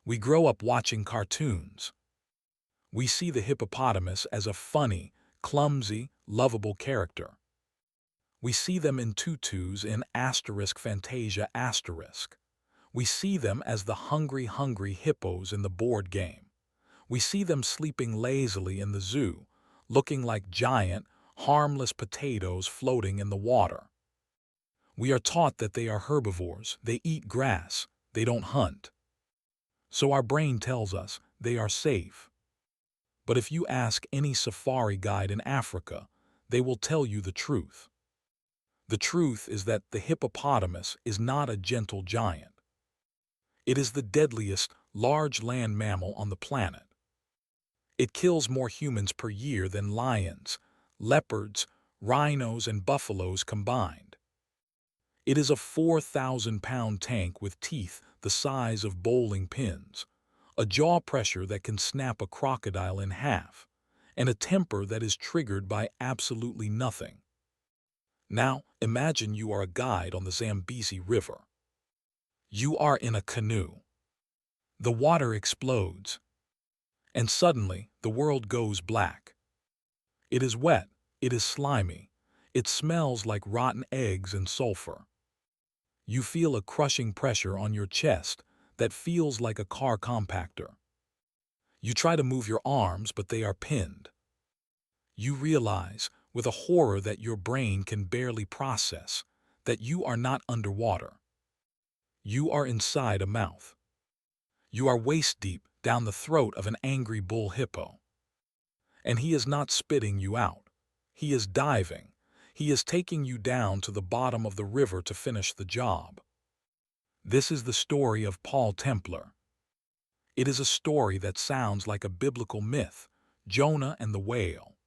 We grow up watching cartoons. We see the hippopotamus as a funny, clumsy, lovable character. We see them in tutus in Fantasia *. We see them as the hungry hippos in the board game. We see them sleeping lazily in the zoo, looking like giant, harmless potatoes floating in the water. We are taught that they are herbivores, they eat grass, they don't hunt. So our brain tells us they are safe. But if you ask any safari guide in Africa, they will tell you the truth. The truth is that the hippopotamus is not a gentle giant. It is the deadliest large land mammal on the planet. It kills more humans per year than lions, leopards, rhinos, and buffaloes combined. It is a 4,000-pound tank with teeth the size of bowling pins, a jaw pressure that can snap a crocodile in half, and a temper that is triggered by absolutely nothing. Now, imagine you are a guide on the Zambezi River. You are in a canoe. The water explodes, and suddenly the world goes black. It is wet, it is slimy, it smells like rotten eggs and sulfur. You feel a crushing pressure on your chest that feels like a car compactor. You try to move your arms, but they are pinned. You realize, with a horror that your brain can barely process, that you are not underwater. You are inside a mouth. You are waist-deep down the throat of an angry bull hippo. And he is not spitting you out. He is diving. He is taking you down to the bottom of the river to finish the job. This is the story of Paul Templar. It is a story that sounds like a biblical myth, Jonah and the whale.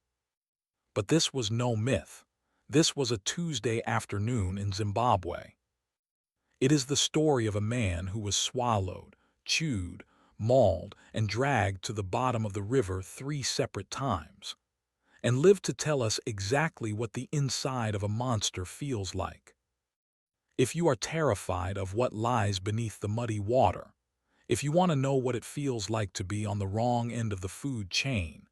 But this was no myth. This was a Tuesday afternoon in Zimbabwe. It is the story of a man who was swallowed, chewed, mauled, and dragged to the bottom of the river 3 separate times, and lived to tell us exactly what the inside of a monster feels like. If you are terrified of what lies beneath the muddy water, if you want to know what it feels like to be on the wrong end of the food chain,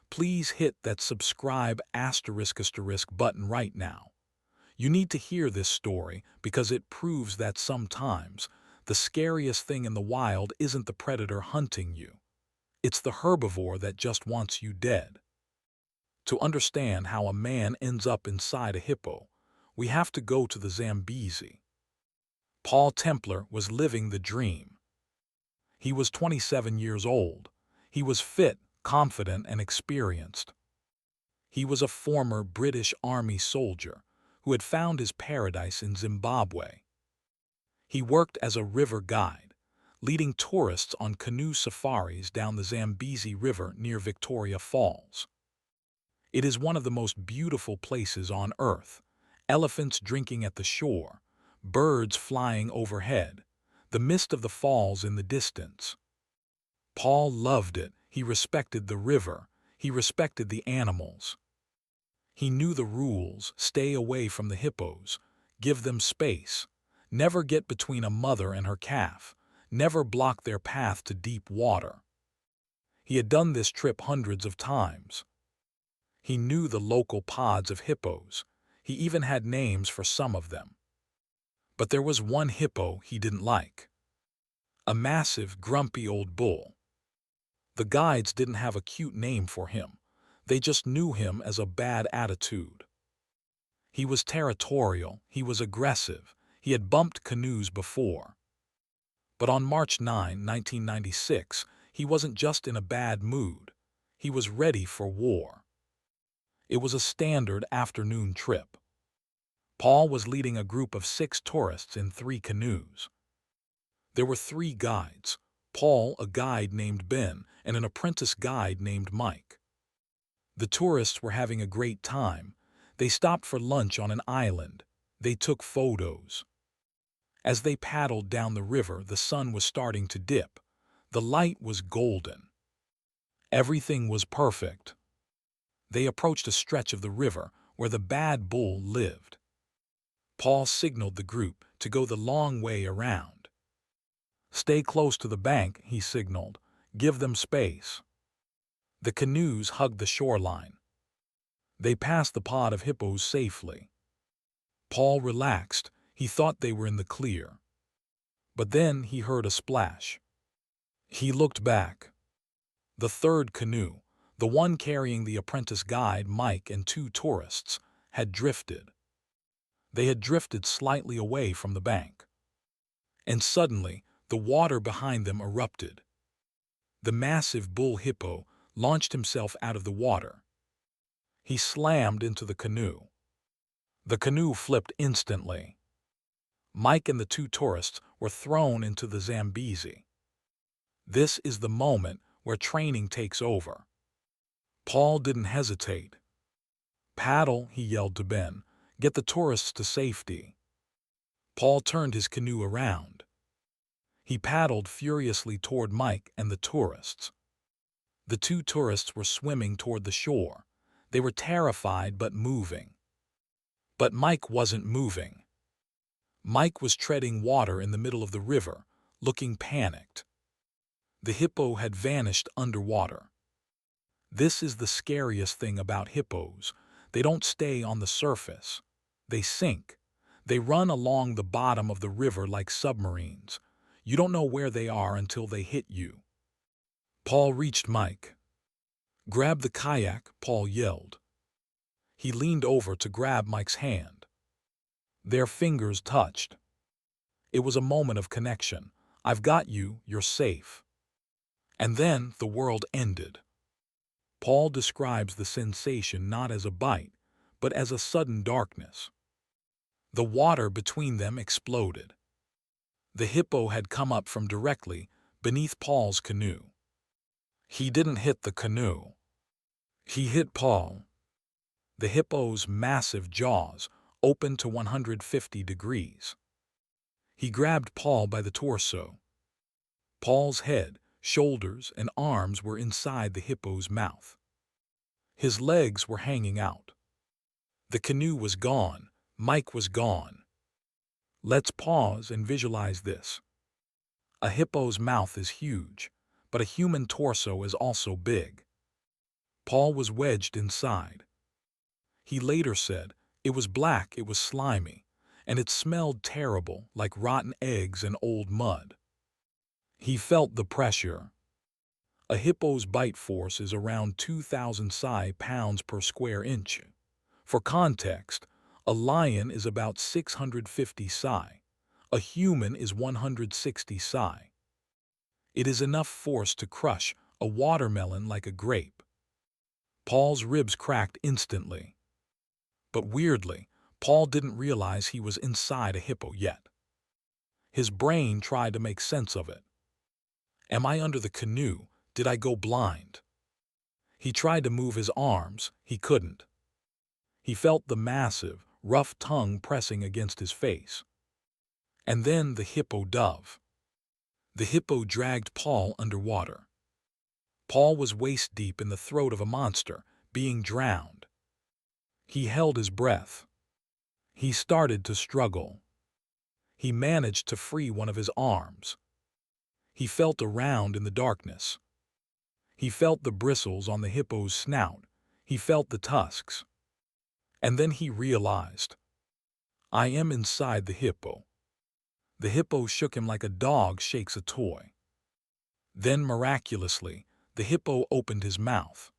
please hit that subscribe * button right now. You need to hear this story because it proves that sometimes the scariest thing in the wild isn't the predator hunting you. It's the herbivore that just wants you dead. To understand how a man ends up inside a hippo, we have to go to the Zambezi. Paul Templar was living the dream. He was 27 years old. He was fit, confident, and experienced. He was a former British Army soldier who had found his paradise in Zimbabwe. He worked as a river guide, leading tourists on canoe safaris down the Zambezi River near Victoria Falls. It is one of the most beautiful places on Earth, elephants drinking at the shore, birds flying overhead, the mist of the falls in the distance. Paul loved it. He respected the river. He respected the animals. He knew the rules: stay away from the hippos, give them space, never get between a mother and her calf, never block their path to deep water. He had done this trip hundreds of times. He knew the local pods of hippos. He even had names for some of them. But there was one hippo he didn't like. A massive, grumpy old bull. The guides didn't have a cute name for him. They just knew him as a bad attitude. He was territorial, he was aggressive, he had bumped canoes before. But on March 9, 1996, he wasn't just in a bad mood. He was ready for war. It was a standard afternoon trip. Paul was leading a group of 6 tourists in 3 canoes. There were 3 guides: Paul, a guide named Ben, and an apprentice guide named Mike. The tourists were having a great time. They stopped for lunch on an island. They took photos. As they paddled down the river, the sun was starting to dip. The light was golden. Everything was perfect. They approached a stretch of the river where the bad bull lived. Paul signaled the group to go the long way around. "Stay close to the bank," he signaled. "Give them space." The canoes hugged the shoreline. They passed the pod of hippos safely. Paul relaxed. He thought they were in the clear. But then he heard a splash. He looked back. The third canoe, the one carrying the apprentice guide Mike and two tourists, had drifted. They had drifted slightly away from the bank. And suddenly, the water behind them erupted. The massive bull hippo launched himself out of the water. He slammed into the canoe. The canoe flipped instantly. Mike and the two tourists were thrown into the Zambezi. This is the moment where training takes over. Paul didn't hesitate. "Paddle," he yelled to Ben. "Get the tourists to safety." Paul turned his canoe around. He paddled furiously toward Mike and the tourists. The two tourists were swimming toward the shore. They were terrified but moving. But Mike wasn't moving. Mike was treading water in the middle of the river, looking panicked. The hippo had vanished underwater. This is the scariest thing about hippos. They don't stay on the surface. They sink. They run along the bottom of the river like submarines. You don't know where they are until they hit you. Paul reached Mike. "Grab the kayak," Paul yelled. He leaned over to grab Mike's hand. Their fingers touched. It was a moment of connection. "I've got you, you're safe." And then the world ended. Paul describes the sensation not as a bite, but as a sudden darkness. The water between them exploded. The hippo had come up from directly beneath Paul's canoe. He didn't hit the canoe. He hit Paul. The hippo's massive jaws opened to 150 degrees. He grabbed Paul by the torso. Paul's head, shoulders, and arms were inside the hippo's mouth. His legs were hanging out. The canoe was gone. Mike was gone. Let's pause and visualize this. A hippo's mouth is huge, but a human torso is also big. Paul was wedged inside. He later said, "It was black, it was slimy, and it smelled terrible, like rotten eggs and old mud." He felt the pressure. A hippo's bite force is around 2,000 pounds per square inch. For context, a lion is about 650 psi. A human is 160 psi. It is enough force to crush a watermelon like a grape. Paul's ribs cracked instantly. But weirdly, Paul didn't realize he was inside a hippo yet. His brain tried to make sense of it. Am I under the canoe? Did I go blind? He tried to move his arms. He couldn't. He felt the massive, rough tongue pressing against his face. And then the hippo dove. The hippo dragged Paul underwater. Paul was waist-deep in the throat of a monster, being drowned. He held his breath. He started to struggle. He managed to free one of his arms. He felt around in the darkness. He felt the bristles on the hippo's snout. He felt the tusks. And then he realized, I am inside the hippo. The hippo shook him like a dog shakes a toy. Then, miraculously, the hippo opened his mouth.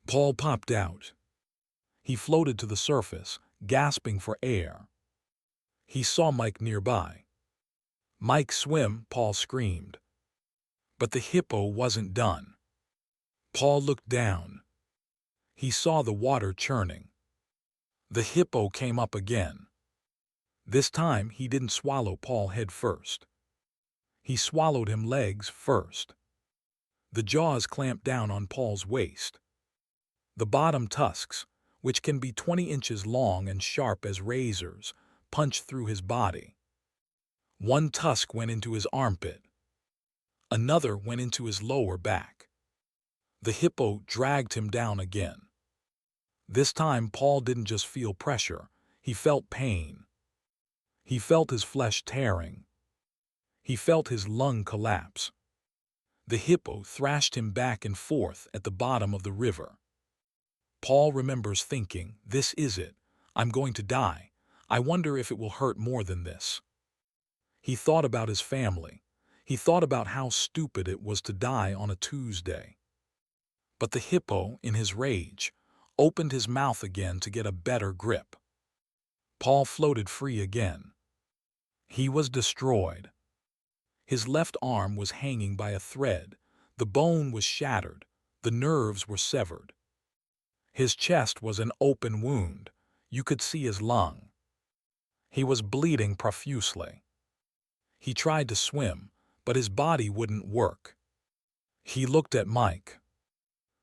Paul popped out. He floated to the surface, gasping for air. He saw Mike nearby. "Mike, swim," Paul screamed. But the hippo wasn't done. Paul looked down. He saw the water churning. The hippo came up again. This time he didn't swallow Paul head first. He swallowed him legs first. The jaws clamped down on Paul's waist. The bottom tusks, which can be 20 inches long and sharp as razors, punched through his body. One tusk went into his armpit. Another went into his lower back. The hippo dragged him down again. This time Paul didn't just feel pressure, he felt pain. He felt his flesh tearing. He felt his lung collapse. The hippo thrashed him back and forth at the bottom of the river. Paul remembers thinking, "This is it. I'm going to die. I wonder if it will hurt more than this." He thought about his family. He thought about how stupid it was to die on a Tuesday. But the hippo, in his rage, opened his mouth again to get a better grip. Paul floated free again. He was destroyed. His left arm was hanging by a thread. The bone was shattered. The nerves were severed. His chest was an open wound. You could see his lung. He was bleeding profusely. He tried to swim, but his body wouldn't work. He looked at Mike.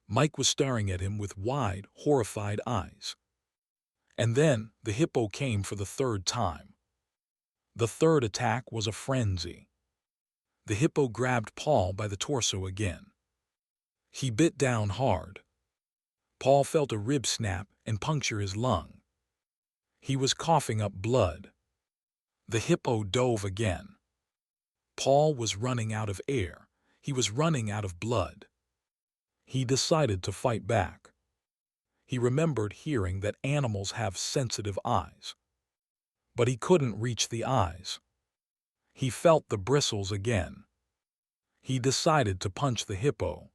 Mike was staring at him with wide, horrified eyes. And then the hippo came for the third time. The third attack was a frenzy. The hippo grabbed Paul by the torso again. He bit down hard. Paul felt a rib snap and puncture his lung. He was coughing up blood. The hippo dove again. Paul was running out of air. He was running out of blood. He decided to fight back. He remembered hearing that animals have sensitive eyes. But he couldn't reach the eyes. He felt the bristles again. He decided to punch the hippo.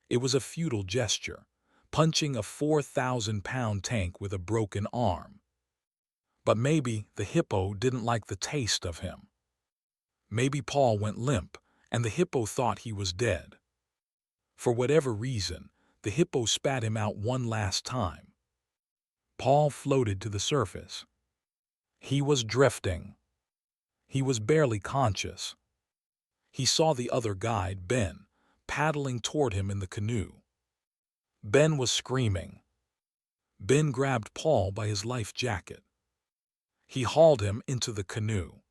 It was a futile gesture, punching a 4,000-pound tank with a broken arm. But maybe the hippo didn't like the taste of him. Maybe Paul went limp, and the hippo thought he was dead. For whatever reason, the hippo spat him out one last time. Paul floated to the surface. He was drifting. He was barely conscious. He saw the other guide, Ben, paddling toward him in the canoe. Ben was screaming. Ben grabbed Paul by his life jacket. He hauled him into the canoe.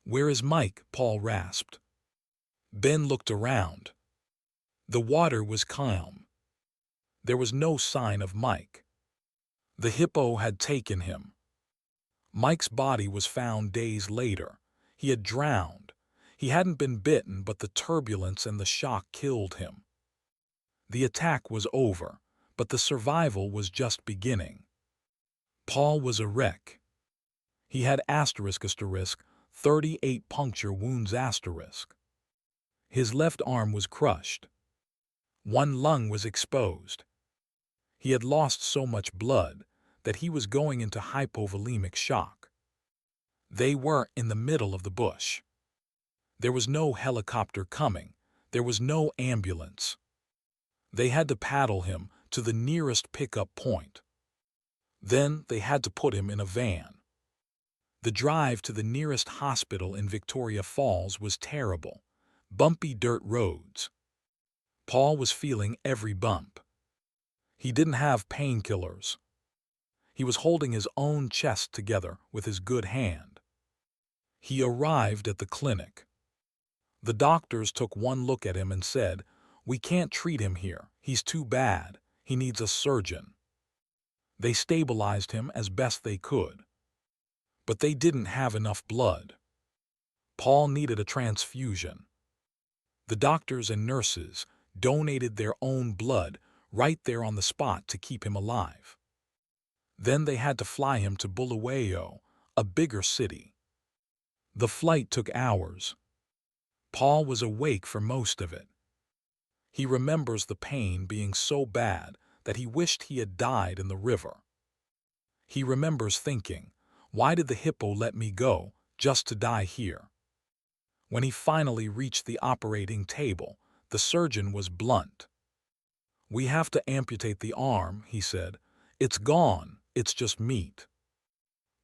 "Where is Mike?" Paul rasped. Ben looked around. The water was calm. There was no sign of Mike. The hippo had taken him. Mike's body was found days later. He had drowned. He hadn't been bitten, but the turbulence and the shock killed him. The attack was over, but the survival was just beginning. Paul was a wreck. He had **, 38 puncture wounds *. His left arm was crushed. One lung was exposed. He had lost so much blood that he was going into hypovolemic shock. They were in the middle of the bush. There was no helicopter coming. There was no ambulance. They had to paddle him to the nearest pickup point. Then they had to put him in a van. The drive to the nearest hospital in Victoria Falls was terrible. Bumpy dirt roads. Paul was feeling every bump. He didn't have painkillers. He was holding his own chest together with his good hand. He arrived at the clinic. The doctors took one look at him and said, "We can't treat him here. He's too bad. He needs a surgeon." They stabilized him as best they could. But they didn't have enough blood. Paul needed a transfusion. The doctors and nurses donated their own blood right there on the spot to keep him alive. Then they had to fly him to Bulawayo, a bigger city. The flight took hours. Paul was awake for most of it. He remembers the pain being so bad that he wished he had died in the river. He remembers thinking, "Why did the hippo let me go, just to die here?" When he finally reached the operating table, the surgeon was blunt. "We have to amputate the arm," he said. "It's gone. It's just meat."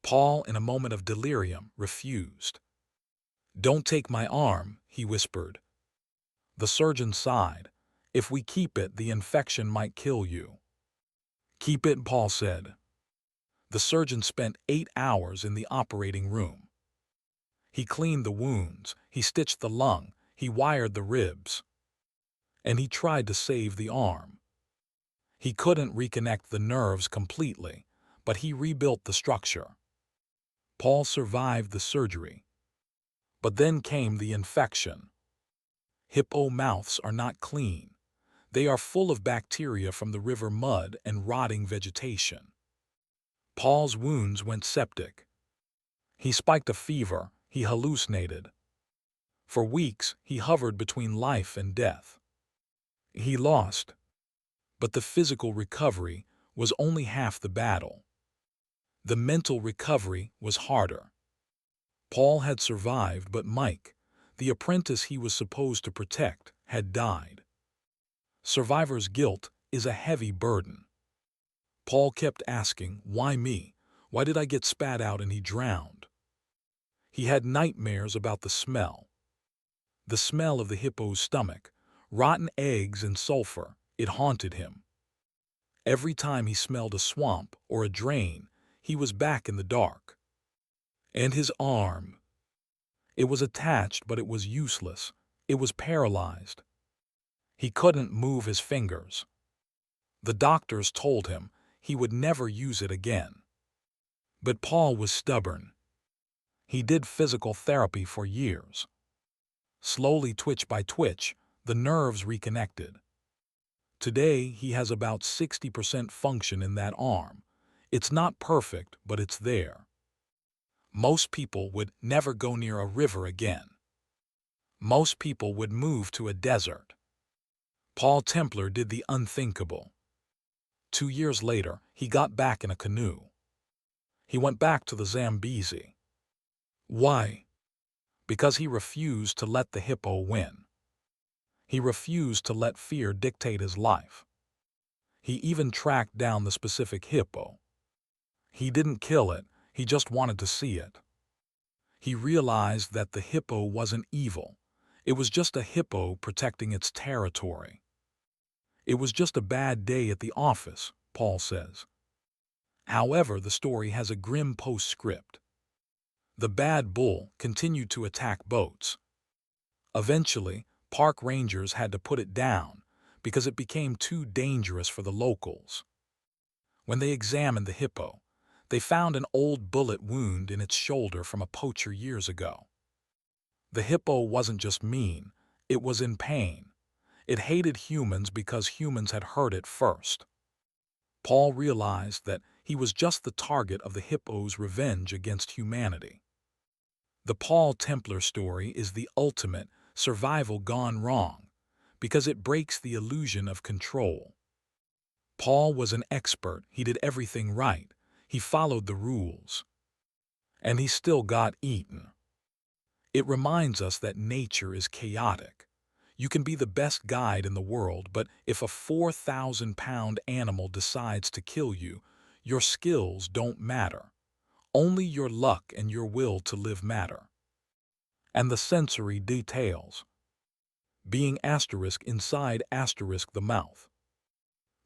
Paul, in a moment of delirium, refused. "Don't take my arm," he whispered. The surgeon sighed. "If we keep it, the infection might kill you." "Keep it," Paul said. The surgeon spent 8 hours in the operating room. He cleaned the wounds, he stitched the lung, he wired the ribs. And he tried to save the arm. He couldn't reconnect the nerves completely, but he rebuilt the structure. Paul survived the surgery. But then came the infection. Hippo mouths are not clean. They are full of bacteria from the river mud and rotting vegetation. Paul's wounds went septic. He spiked a fever, he hallucinated. For weeks, he hovered between life and death. He lost, but the physical recovery was only half the battle. The mental recovery was harder. Paul had survived, but Mike, the apprentice he was supposed to protect, had died. Survivor's guilt is a heavy burden. Paul kept asking, "Why me? Why did I get spat out and he drowned?" He had nightmares about the smell of the hippo's stomach, rotten eggs and sulfur. It haunted him. Every time he smelled a swamp or a drain, he was back in the dark. And his arm. It was attached, but it was useless. It was paralyzed. He couldn't move his fingers. The doctors told him he would never use it again. But Paul was stubborn. He did physical therapy for years. Slowly, twitch by twitch, the nerves reconnected. Today, he has about 60% function in that arm. It's not perfect, but it's there. Most people would never go near a river again. Most people would move to a desert. Paul Templar did the unthinkable. 2 years later, he got back in a canoe. He went back to the Zambezi. Why? Because he refused to let the hippo win. He refused to let fear dictate his life. He even tracked down the specific hippo. He didn't kill it, he just wanted to see it. He realized that the hippo wasn't evil. It was just a hippo protecting its territory. It was just a bad day at the office, Paul says. However, the story has a grim postscript. The bad bull continued to attack boats. Eventually, park rangers had to put it down because it became too dangerous for the locals. When they examined the hippo, they found an old bullet wound in its shoulder from a poacher years ago. The hippo wasn't just mean, it was in pain. It hated humans because humans had hurt it first. Paul realized that he was just the target of the hippo's revenge against humanity. The Paul Templar story is the ultimate survival gone wrong because it breaks the illusion of control. Paul was an expert, he did everything right, he followed the rules. And he still got eaten. It reminds us that nature is chaotic. You can be the best guide in the world, but if a 4,000-pound animal decides to kill you, your skills don't matter. Only your luck and your will to live matter. And the sensory details. Being asterisk inside asterisk the mouth.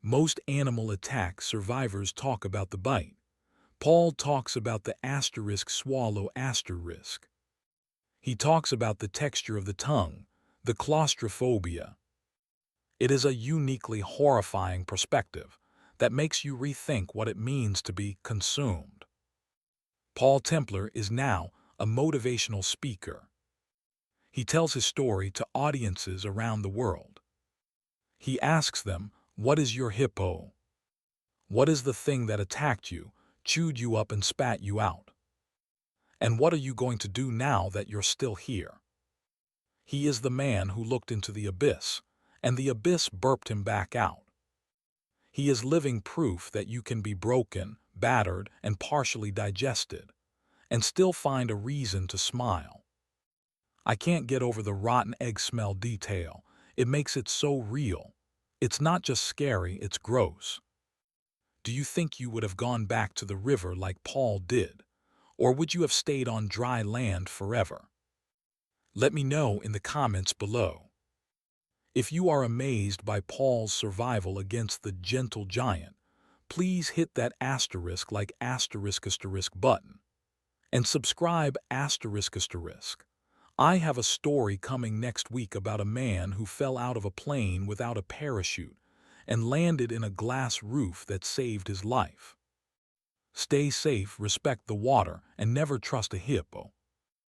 Most animal attack survivors talk about the bite. Paul talks about the asterisk swallow asterisk. He talks about the texture of the tongue, the claustrophobia. It is a uniquely horrifying perspective that makes you rethink what it means to be consumed. Paul Templar is now a motivational speaker. He tells his story to audiences around the world. He asks them, "What is your hippo? What is the thing that attacked you, chewed you up and spat you out? And what are you going to do now that you're still here?" He is the man who looked into the abyss, and the abyss burped him back out. He is living proof that you can be broken, battered, and partially digested, and still find a reason to smile. I can't get over the rotten egg smell detail. It makes it so real. It's not just scary, it's gross. Do you think you would have gone back to the river like Paul did? Or would you have stayed on dry land forever? Let me know in the comments below. If you are amazed by Paul's survival against the gentle giant, please hit that asterisk like asterisk button. And subscribe asterisk. I have a story coming next week about a man who fell out of a plane without a parachute and landed in a glass roof that saved his life. Stay safe, respect the water, and never trust a hippo.